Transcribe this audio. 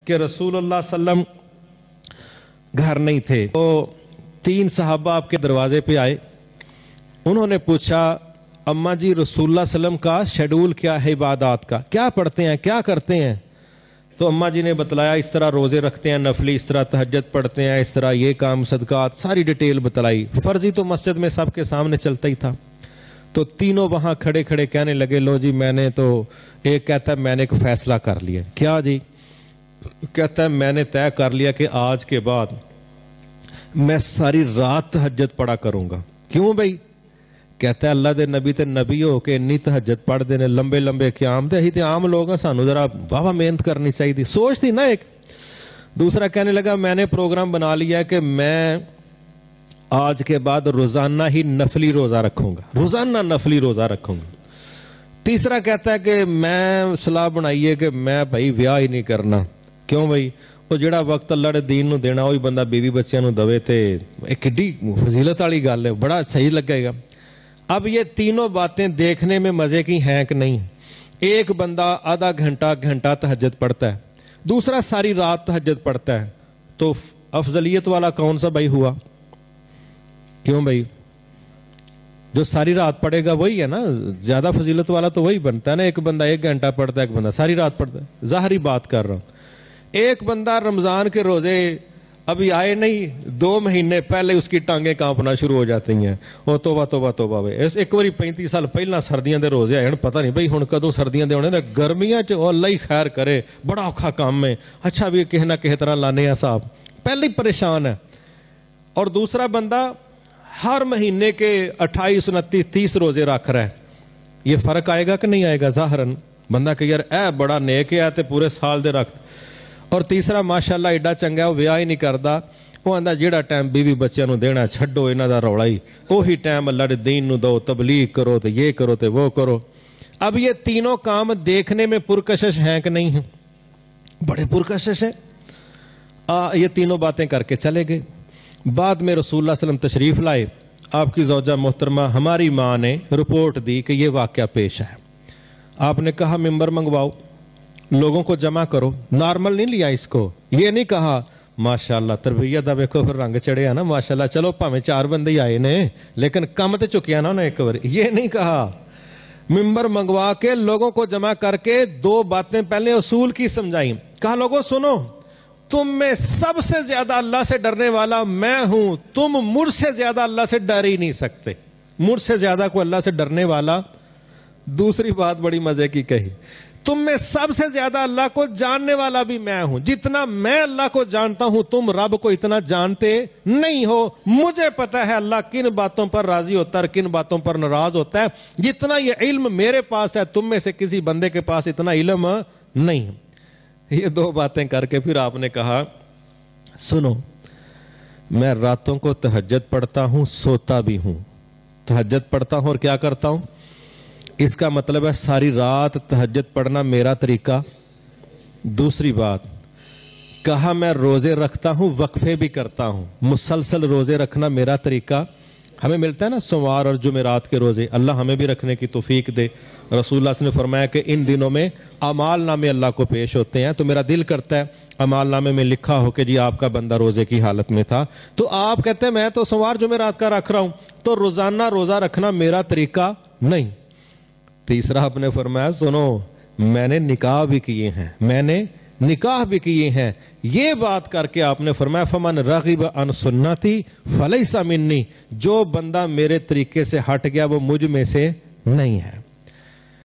کہ रसूल अल्लाह सल्लम घर नहीं थे, तो 3 सहाबा आपके दरवाजे पे आए। उन्होंने पूछा, अम्मा जी रसूलुल्लाह सल्लम का शेड्यूल क्या है इबादत का, क्या पढ़ते हैं, क्या करते हैं? तो अम्मा जी ने बतलाया, इस तरह रोज़े रखते हैं नफली, इस तरह तहज्जुद पढ़ते हैं, इस तरह ये काम सदकात, सारी डिटेल बतलाई। फर्जी तो मस्जिद में सबके सामने चलता ही था। तो तीनों वहाँ खड़े खड़े कहने लगे, लो जी मैंने तो, एक कहता है मैंने एक फ़ैसला कर लिया। क्या जी? कहता है मैंने तय कर लिया कि आज के बाद मैं सारी रात तहज्जुद पढ़ा करूँगा। क्यों भाई? कहता है अल्लाह दे नबी ते नबी हो के इन्नी तहज्जुद पढ़ते ने, लंबे लंबे क़याम ते, अही ते आम लोग हैं, सानू जरा वाह मेहनत करनी चाहिए। सोच थी ना एक। दूसरा कहने लगा, मैंने प्रोग्राम बना लिया है कि मैं आज के बाद रोज़ाना ही नफली रोज़ा रखूँगा, रोज़ाना नफली रोज़ा रखूँगा। तीसरा कहता है कि मैं सलाह बनाई है कि मैं भाई ब्याह ही नहीं करना। क्यों भाई? वो जिहड़ा वक्त अल्लाह दे दीन नूं देना वही बंदा बीवी बच्चियां नूं दवे ते एक किड्डी फजीलत वाली गल है, बड़ा सही लगेगा। अब ये तीनों बातें देखने में मज़े की हैं कि नहीं? एक बंदा आधा घंटा तहज्जुद पढ़ता है, दूसरा सारी रात तहज्जुद पढ़ता है, तो अफजलियत वाला कौन सा भाई हुआ? क्यों भाई? जो सारी रात पढ़ेगा वही है ना, ज़्यादा फजीलत वाला तो वही बनता है ना। एक बंदा 1 घंटा पढ़ता है, एक बंदा सारी रात पढ़ता है। ज़ाहरी बात कर रहा हूँ। एक बंदा रमज़ान के रोज़े अभी आए नहीं, 2 महीने पहले उसकी टांगें कांपना शुरू हो जाती हैं। वो तोबा तोबा तोबा वे, एक बारी 35 साल पहला सर्दियों के रोज़े आए, पता नहीं भाई हुण कदों सर्दियों के होने, गर्मियां च अल्लाह ही खैर करे, बड़ा औखा काम है। अच्छा भी किसी ना किसी तरह लाने साहब, पहले ही परेशान है। और दूसरा बंदा हर महीने के 28, 29, 30 रोज़े रख रहा है। ये फ़र्क आएगा कि नहीं आएगा? ज़ाहरन बंदा कि यार ए बड़ा नेक है ते पूरे साल दे रख। और तीसरा माशाअल्लाह एडा चंगा, वो ब्याह ही नहीं करता। वो आंदा जिहड़ा टाइम बीवी बच्चों को देना छड्डो, इन्हां दा रौला ही, उही टाइम अल्लाह दे दीन नूं दो, तबलीग करो तो ये करो तो वो करो। अब ये तीनों काम देखने में पुरकशिश हैं कि नहीं हैं? बड़े पुरकशिश है। ये तीनों बातें करके चले गए। बाद में रसूलुल्लाह सल्लल्लाहु अलैहि वसल्लम तशरीफ़ लाए। आपकी ज़ौजा मोहतरमा हमारी माँ ने रिपोर्ट दी कि ये वाक़या पेश है। आपने कहा मिंबर मंगवाओ, लोगों को जमा करो। नॉर्मल नहीं लिया इसको, ये नहीं कहा माशाअल्लाह तरबियत दा वेखो फिर रंग चढ़िया ना माशाअल्लाह, चलो भावें 4 बंदे ही आए ने लेकिन कम तो चुकिया ना एक बार, ये नहीं कहा। मिंबर मंगवा के लोगों को जमा करके 2 बातें पहले उसूल की समझाई। कहा लोगों सुनो, तुम में सबसे ज्यादा अल्लाह से डरने वाला मैं हूं, तुम मुझसे ज्यादा अल्लाह से डर ही नहीं सकते। मुझसे ज्यादा को अल्लाह से डरने वाला। दूसरी बात बड़ी मजे की कही, तुम में सबसे ज्यादा अल्लाह को जानने वाला भी मैं हूं। जितना मैं अल्लाह को जानता हूं तुम रब को इतना जानते नहीं हो। मुझे पता है अल्लाह किन बातों पर राजी होता है, किन बातों पर नाराज होता है। जितना ये इल्म मेरे पास है तुम में से किसी बंदे के पास इतना इल्म नहीं। ये 2 बातें करके फिर आपने कहा सुनो, मैं रातों को तहज्जुद पढ़ता हूं, सोता भी हूं। तहज्जुद पढ़ता हूं और क्या करता हूं? इसका मतलब है सारी रात तहज्जुद पढ़ना मेरा तरीका। दूसरी बात कहा, मैं रोज़े रखता हूं, वक्फे भी करता हूं, मुसलसल रोज़े रखना मेरा तरीका। हमें मिलता है ना सोमवार और जुमेरात के रोज़े, अल्लाह हमें भी रखने की तौफीक दे। रसूलुल्लाह ने फरमाया कि इन दिनों में अमाल नामे अल्लाह को पेश होते हैं, तो मेरा दिल करता है अमाल नामे में लिखा हो कि जी आपका बंदा रोज़े की हालत में था। तो आप कहते हैं मैं तो सोमवार जुमेरात का रख रहा हूं, तो रोज़ाना रोज़ा रखना मेरा तरीका नहीं। तीसरा आपने फरमाया सुनो, मैंने निकाह भी किए हैं, मैंने निकाह भी किए हैं। ये बात करके आपने फरमाया फमन रग़िब अन सुन्नती फलैसा मिन्नी, जो बंदा मेरे तरीके से हट गया वो मुझ में से नहीं है।